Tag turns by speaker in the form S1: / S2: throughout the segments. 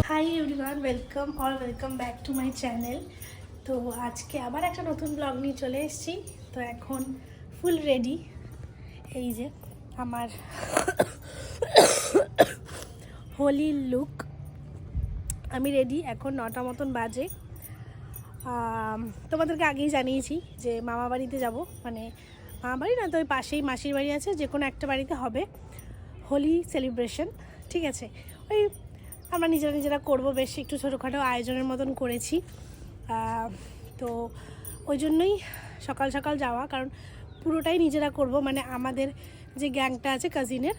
S1: Hi everyone, welcome back to my channel. তো আজকে আবার একটা নতুন ব্লগ নিয়ে চলে এসেছি। তো এখন ফুল রেডি। এই যে আমার হোলির লুক, আমি রেডি। এখন 9টা মতন বাজে। তোমাদেরকে আগেই জানিয়েছি যে মামা বাড়িতে যাব, মানে মামা বাড়ি না তো ওই পাশেই মাসির বাড়ি আছে, যে কোনো একটা বাড়িতে হবে হোলি সেলিব্রেশন। ঠিক আছে, ওই আমরা নিজেরা করবো, বেশ একটু ছোটোখাটো আয়োজনের মতন করেছি। তো ওই জন্যই সকাল সকাল যাওয়া, কারণ পুরোটাই নিজেরা করব, মানে আমাদের যে গ্যাংটা আছে কাজিনের,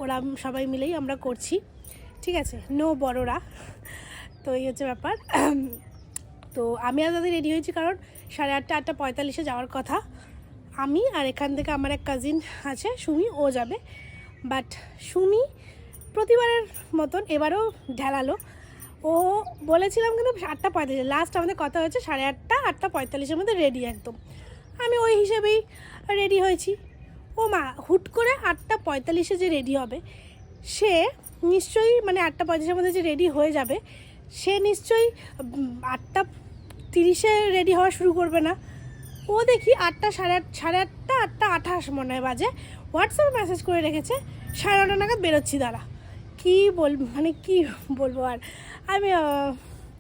S1: ওরা সবাই মিলেই আমরা করছি। ঠিক আছে, নো বড়রা। তো এই হচ্ছে ব্যাপার। তো আমি আর দাদি রেডি হয়েছি, কারণ 8:30 8:45 যাওয়ার কথা। আমি আর এখান থেকে আমার এক কাজিন আছে সুমি, ও যাবে। বাট সুমি প্রতিবারের মতন এবারও ঢেলালো। ও বলেছিলাম কিন্তু 8:45, লাস্ট আমাদের কথা হয়েছে 8:30 8:45 মধ্যে রেডি একদম। আমি ওই হিসেবেই রেডি হয়েছি। ও মা, হুট করে 8:45 যে রেডি হবে, সে নিশ্চয়ই মানে 8:45 মধ্যে যে রেডি হয়ে যাবে, সে নিশ্চয়ই 8:30 রেডি হওয়া শুরু করবে না। ও দেখি 8টা, 8:30, 8:28 মনে হয় বাজে, হোয়াটসঅ্যাপে মেসেজ করে রেখেছে 9:30 নাগাদ বেরোচ্ছি দাঁড়া। কী বলবো আর আমি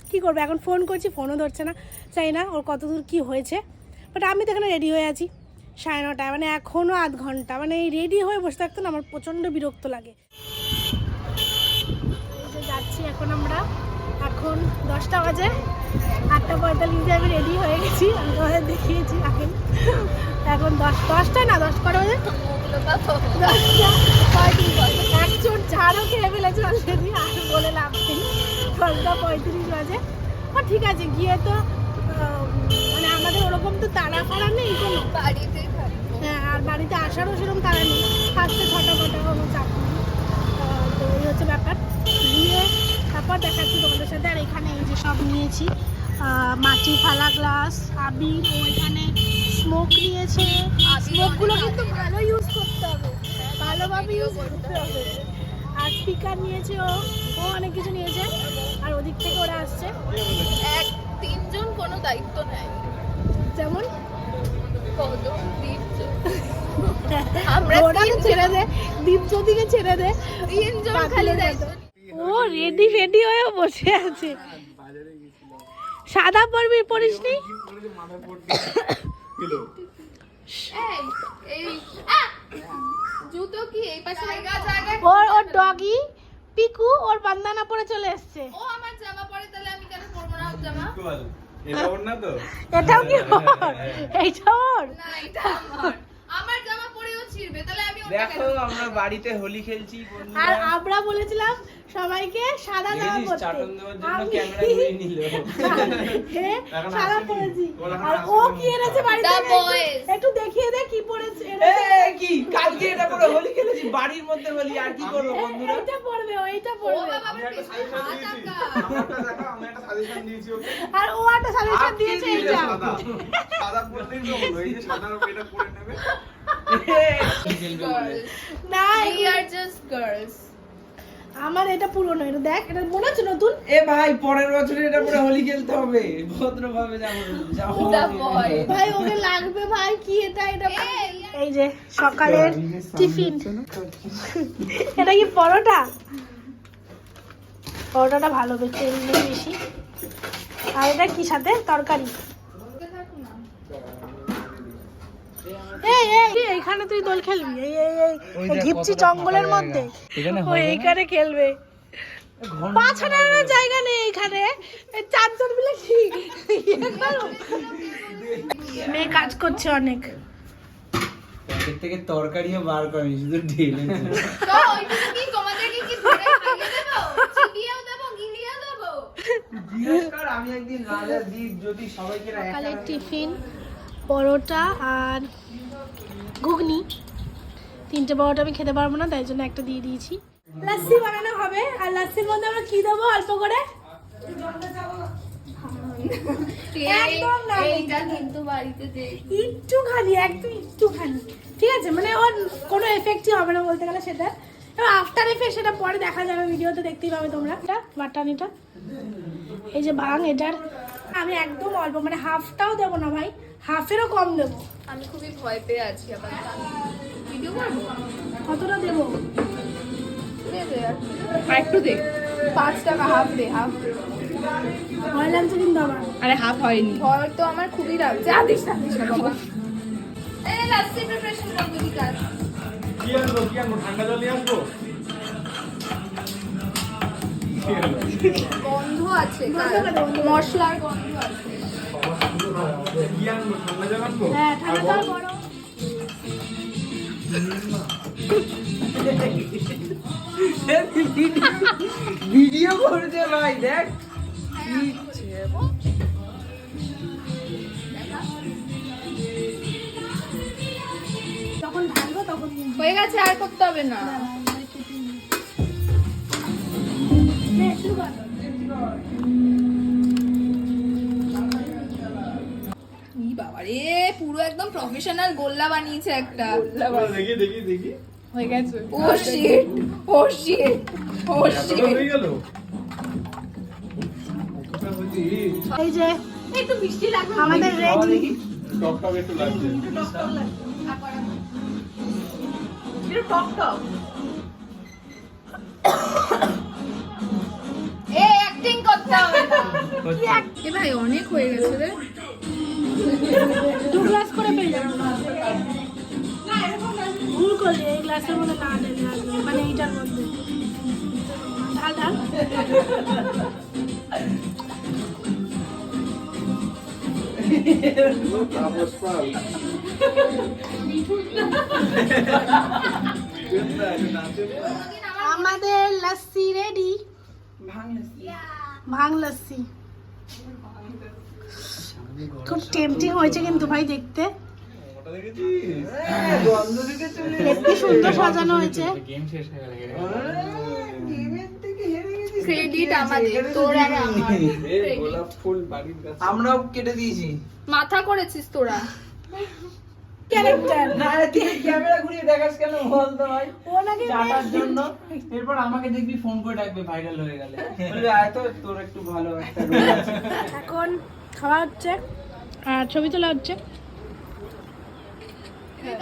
S1: কী করবো, এখন ফোন করছি, ফোনও ধরছে না। চাই না ওর কতদূর কী হয়েছে, বাট আমি তো এখানে রেডি হয়ে আছি 9:30, মানে এখনও আধ ঘন্টা, মানে এই রেডি হয়ে বসে থাকতে না আমার প্রচণ্ড বিরক্ত লাগে। এই যে যাচ্ছি এখন আমরা, এখন 10টা বাজে, 8:45 আমি রেডি হয়ে গেছি, আমি তোমাদের দেখিয়েছি এখন। এখন 10টা না 10 কটা বাজে, 10:35। একজন ঝাড়ও খেয়ে ফেলেছে অলরেডি, আর বলে লাভ নেই। 10:35 বাজে। ও ঠিক আছে, গিয়ে তো মানে আমাদের ওরকম তো তাড়া ফাড়া নেই কোনো,
S2: বাড়িতে
S1: হ্যাঁ, আর বাড়িতে আসারও সেরকম তাড়া নেই, আসতে 6টা কোনো চাপ নেই। তো এই হচ্ছে ব্যাপার। গিয়ে তারপর দেখাচ্ছি তোমাদের সাথে। আর এখানে এই যে সব নিয়েছি, মাটি থালা, গ্লাস, আবির, ও এখানে স্মোক নিয়েছে। স্মোকগুলো কিন্তু ভালো ইউজ করতে হবে, ভালোভাবে ইউজ করতে হবে। আর স্পিকার নিয়েছে, ও অনেক কিছু নিয়েছে। আর ওদিক থেকে ওরা আসছে,
S2: 3জন কোনো দায়িত্ব নেয়,
S1: যেমন
S2: আমরা
S1: ছেড়ে দে, দীপজ্যোতিকে ছেড়ে দে,
S2: 3জন খালি দায়িত্ব।
S1: ও রেডি হয়ে বসে আছে। সাদা পরিসনি?
S2: জুতো কি এই পাশে
S1: ওর ডগি পিকু ওর বান্দানা পরে চলে এসছে।
S2: ও আমার জামা পরে, তাহলে আমি কেন পরবো না ওর জামা?
S3: এটা ওর না তো?
S1: এটাও কি ওর? এইটা ওর?
S2: না, এটা আমার জামা পরেও ছিড়বে, তাহলে আমি ওটা
S3: দেখো আমরা বাড়িতে হোলি খেলছি বন্ধুরা।
S1: আর আমরা বলেছিলাম সবাইকে সাদা জামা পরতে,
S3: চাটন দেওয়ার জন্য ক্যামেরা ঘুরিয়ে নিল।
S1: সাদা পরেছি। আর ও কি এনেছে বাড়ি থেকে, একটু দেখিয়ে দে কি পরেছে।
S3: কি কালকে এটা পরে হোলি খেলেছি বাড়ির মধ্যে হোলি, আর কি করব বন্ধুরা?
S1: এইটা পরবে, ওইটা
S2: ও
S1: পরবে।
S2: বাবা আমার পিছনে হাত আঁকা।
S4: আমারটা দেখো, আমি একটা সাজেশন দিয়েছি ওকে।
S1: আর ও একটা সাজেশন দিয়েছে এইটা।
S4: সাদা পরলেই তো হলো, এই যে সাদা এটা পরে নেবে।
S1: না,
S2: We are just girls.
S1: আমার এটা পুরনো, এটা দেখ, এটা মনে হচ্ছে নতুন।
S3: এ ভাই পরের বছর এটা পরে হোলি খেলতে হবে, ভদ্রভাবে যাবো।
S2: The boy.
S1: ভাই ওকে লাগবে ভাই, কি এটা এই যে সকালের টিফিন। এটা কি পরোটা? পরোটাটা ভালো, তেল নেই বেশি। আর এটা কি সাথে তরকারি? এইখানে তুই দোল খেলবি, এই ঘিপচি জঙ্গলের মধ্যে ও এইখানে খেলবে। পা ছাড়ানোর জায়গা নেই এইখানে, 4জন মিলে কি মেয়ে কাজ করছে অনেক।
S3: এর থেকে তরকারিও বার করেনি, শুধু ঢেলে।
S2: তো ওইটা কি তোমাদেরকে কি ধরে খাইয়ে দেবো? চিবিয়েও দেবো, গিলিয়েও দেবো?
S3: আমি একদিন রাজা দ্বীপ যদি সবাইকে
S1: সকালের টিফিন পরোটা আর ঘুগনি। 3টে পরোটা আমি খেতে পারবো না, তাই জন্য একটা দিয়ে দিয়েছি। লাস্সি বানানো হবে, আর লাস্সির মধ্যে আমরা কি দেবো অল্প করে? একদম না,
S2: এইটা কিন্তু বাড়িতে দেই।
S1: একটুখানি, ঠিক আছে, মানে ওর কোনো এফেক্টই হবে না বলতে গেলে সেটা। এবার আফটার এফেক্ট সেটা পরে দেখা যাবে, ভিডিওতে দেখতেই পাবে তোমরা। এটা বাটানিটা, এই যে ভাঙ, এটার আমি একদম অল্প, মানে হাফটাও দেবো না ভাই, হাফেরও কম দেবো।
S2: আমি খুবই ভয় পেয়ে আছি আবার। ভিডিও করবো?
S1: কতটা দেবো?
S2: দে দে আর একটু দে। 5 টাকা হাফ দে, হাফ।
S1: ভয় লাগছে কিন্তু আমার।
S2: আরে হাফ হয়নি। ভয় তো আমার খুবই লাগছে। দিস না বাবা। এই লাস্ট প্রিপারেশন করবি বিকাশ।
S4: কি আনবো ঠান্ডা জল নিয়ে আসবো?
S2: গন্ধ আছে, মশলার গন্ধ আছে।
S4: কি আনবো ঠান্ডা জল আনবো?
S1: হ্যাঁ, ঠান্ডা জল বড়।
S3: ভিডিও করছে ভাই, দেখ
S1: যখন ঢালবো তখন
S2: হয়ে গেছে, আর করতে হবে না। ই বাবা রে, পুরো একদম প্রফেশনাল গোল্লা বানিয়েছে একটা।
S4: দেখি
S2: হয়ে গেছে। ও শিট, ও শিট, ও শিট।
S4: হয়ে গেল।
S1: এই যে
S2: একটু মিষ্টি লাগবে
S1: আমাদের রেডি।
S4: টক টক একটু লাগছে।
S2: একটু টক টক। এ অ্যাক্টিং করতে হবে না। এ ভাই অনেক হয়ে গেছে রে।
S1: 2 গ্লাস করে পেয়ে যাবো। ভুল করলি, এই গ্লাসের মধ্যে না ঢেলে আসবে, মানে এইটার মধ্যে ঢাল ঢাল।
S4: তাপস পাল।
S1: আমাদের লস্যি রেডি, ভাং লস্যি। খুব টেম্পটিং হয়েছে কিন্তু ভাই দেখতে,
S4: ওটা দেখেছিস?
S3: গন্ধ দিতে চলে
S1: দেখতে সুন্দর সাজানো হয়েছে।
S3: গেমের থেকে হেরে গেছিস।
S2: ক্রেডিট আমাদের, তোর আর আমার।
S4: এই গোলাপ ফুল বাড়ির কাছে।
S3: আমরাও কেটে দিয়েছি।
S2: মাথা করেছিস তোরা।
S1: ক্যারেক্টার
S3: না তুই ক্যামেরা ঘুরিয়ে দেখাস কেন বলতো ভাই?
S1: ও নাকি
S3: চাটার জন্য। এরপর আমাকে দেখবি ফোন করে ডাকবে ভাইরাল হয়ে গেলে, বলবে আয় তো তোর একটু ভালো একটা রোল আছে।
S1: এখন খাওয়া হচ্ছে আর ছবি তোলা হচ্ছে।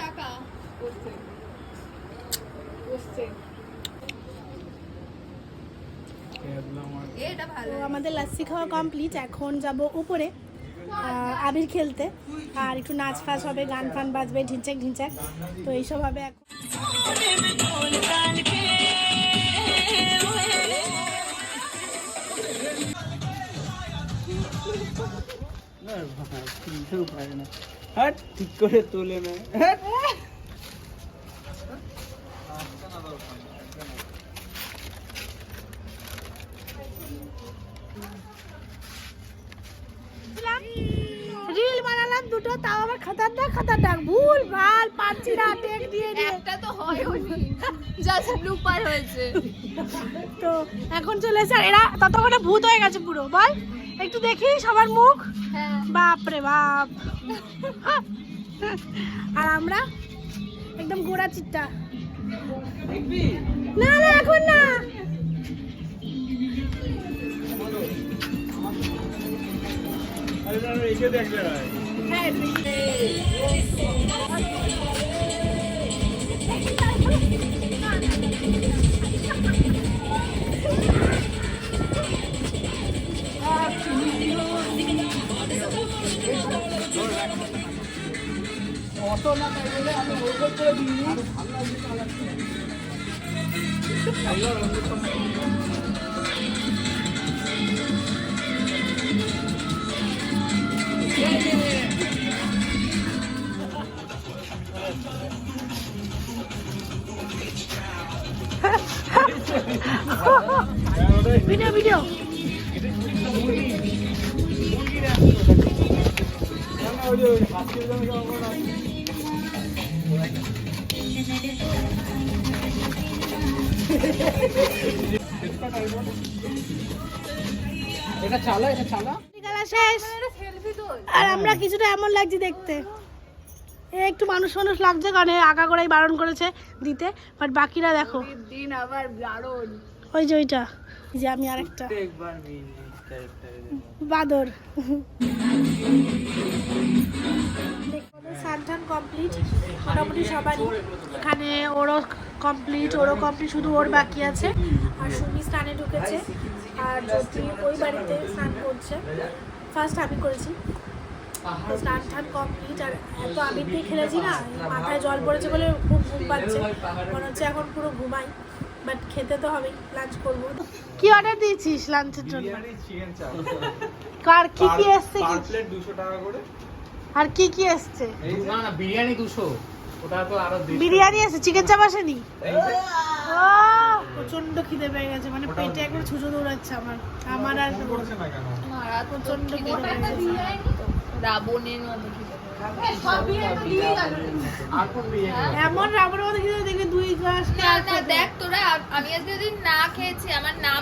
S2: টাকা এটা ভালো।
S1: তো আমাদের লাস্সি খাওয়া কমপ্লিট, এখন যাব উপরে আবির খেলতে, আর একটু নাচ ফাচ হবে, গান ফান বাজবে, ঢিনচাক ঢিনচাক, তো এইসব হবে এখন।
S3: হ্যাঁ ঠিক করে তোলে না। হ্যাঁ
S1: রিল বানালাম দুটো, তাও আবার খতরনাক খতরনাক, ভুল ভাল পাচ্ছি না, টেক দিয়ে দিয়ে।
S2: একটা তো হয়নি, জাস্ট ব্লুপার হয়েছে।
S1: তো এখন চলে এসে, আর এরা ততক্ষণে ভূত হয়ে গেছে পুরো। বল একটু দেখি সবার মুখ,
S2: হ্যাঁ
S1: বাপ রে বাপ। আর আমরা একদম গোড়া চিট্টা।
S3: দেখবি?
S1: না না এখন না,
S4: আরে না এসে দেখবে ভাই।
S1: হ্যাঁ
S3: অত না তাই বলে আমি ওই করে দিই।
S1: Video video.
S3: এটা চালা, এটা চালা।
S1: খেলা শেষ, আর আমরা কিছুটা এমন লাগছে দেখতে। এ একটু মানুষ লাগছে কারণ আঁকা করাই বারণ করেছে দিতে, বাট বাকিরা দেখো
S2: দিন আবার দারুণ।
S1: ওই যে ওইটা, এই যে আমি আরেকটা
S3: একবার মেন ক্যারেক্টারে
S1: বাদর। সান্থান কমপ্লিট মোটামুটি সবারই, এখানে ওরও কমপ্লিট, শুধু ওর বাকি আছে। আর সুমি স্নানে ঢুকেছে, আর জ্যোতি ওই বাড়িতে স্নান করছে, ফার্স্ট আমি করেছি। তো স্নান টান কমপ্লিট, আর এত আবির দিয়ে খেলেছি না, মাথায় জল পড়েছে বলে খুব ঘুম পাচ্ছে, মনে হচ্ছে এখন পুরো ঘুমাই, বাট খেতে তো হবেই, লাঞ্চ করবো। কি অর্ডার দিয়েছিস লাঞ্চের জন্য?
S4: বিরিয়ানি চিকেন চাপ
S1: কার কি কি এসছে?
S4: পার প্লেট 200 টাকা করে।
S1: আর কি কি এসছে?
S3: না না বিরিয়ানি 200, ওটা তো আরো 200।
S1: বিরিয়ানি আছে, চিকেন চাপ আসেনি? প্রচন্ড খিদে পেয়ে গেছে, মানে পেটে একবার ছুঁচো দৌড়াচ্ছে আমার আর
S4: ফোন করেছে না কেন?
S1: প্রচন্ড খিদে পেয়ে গেছে।
S2: রাবণের মতো খিদে
S3: আর কোন বিরিয়ানি?
S1: এমন রাবণের মতো খিদে দেখবে 2 গ্লাস
S2: না না দেখ তোরা, আমি আজকে দিন না খেয়েছি, আমার নাম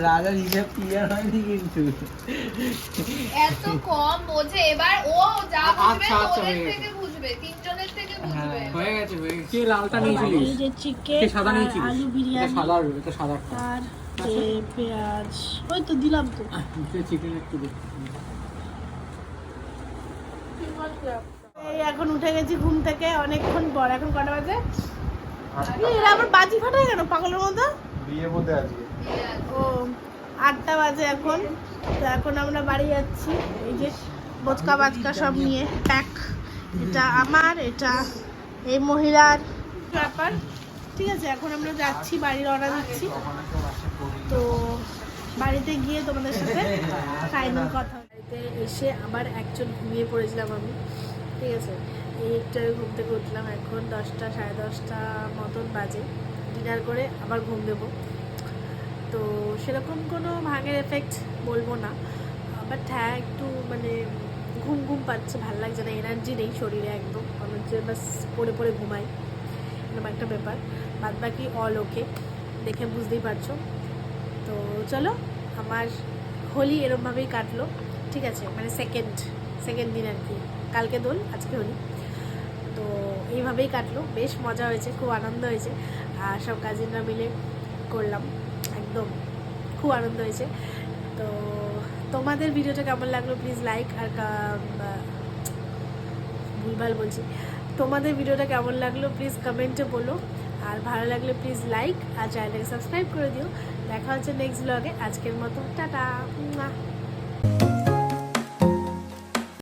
S3: রাজার হিসাব ক্লিয়ার হয়নি কিন্তু।
S2: এত কম বোঝে, এবার ও যা বুঝবে
S3: আচ্ছা, আচ্ছা,
S2: ওদের
S3: হয়ে গেছে।
S2: থেকে বুঝবে, তিনজনের থেকে
S3: হ্যাঁ
S2: বুঝবে।
S3: হয়ে গেছে কে লালটা নিয়েছিলিস?
S1: এই যে চিকেন,
S3: কে সাদা নিয়েছিলিস?
S1: আলু বিরিয়ানি,
S3: সাদা, এটা সাদা।
S1: আর পেঁয়াজ, ওই তো দিলাম তো।
S3: চিকেন একটু দে।
S1: এই এখন উঠে গেছি ঘুম থেকে অনেকক্ষণ পর। এখন কটা বাজে? এরা আবার বাজি ফাটায় কেন পাগলের মতো?
S4: বিয়ে বোধে আজকে।
S1: ও 8টা বাজে এখন। তো এখন আমরা বাড়ি যাচ্ছি, এই যে বোচকা বাচকা সব নিয়ে প্যাক। এটা আমার, এটা এই মহিলার ব্যাপার। ঠিক আছে, এখন আমরা যাচ্ছি, বাড়ি রওনা দিচ্ছি। তো বাড়িতে গিয়ে তোমাদের সাথে ফাইনাল কথা। বাড়িতে এসে আবার একজন ঘুমিয়ে পড়েছিলাম আমি, ঠিক আছে। এই একটু ঘুম থেকে উঠলাম, এখন 10টা সাড়ে 10টা মতন বাজে। ডিনার করে আবার ঘুম দেবো। তো সেরকম কোনো ভাগের এফেক্ট বলবো না, বাট হ্যাঁ একটু মানে ঘুম ঘুম পাচ্ছে, ভালো লাগছে না, এনার্জি নেই শরীরে একদম, মনে হচ্ছে বাস পড়ে পড়ে ঘুমাই, এরকম একটা ব্যাপার। বাদ বাকি অল ওকে, দেখে বুঝতেই পারছো। তো চলো, আমার হোলি এরমভাবেই কাটলো, ঠিক আছে, মানে সেকেন্ড দিন আর কি। কালকে দোল, আজকে হোলি। তো এইভাবেই কাটলো, বেশ মজা হয়েছে, খুব আনন্দ হয়েছে। আর সব কাজিনরা মিলে করলাম, একদম খুব আনন্দ হয়েছে। তো তোমাদের ভিডিওটা কেমন লাগলো প্লিজ লাইক, আর ভুলভাল বলছি, তোমাদের ভিডিওটা কেমন লাগলো প্লিজ কমেন্টে বলো। আর ভালো লাগলে প্লিজ লাইক আর চ্যানেলটাকে সাবস্ক্রাইব করে দিও। দেখা হচ্ছে নেক্সট ব্লগে। আজকের মতো টাটা।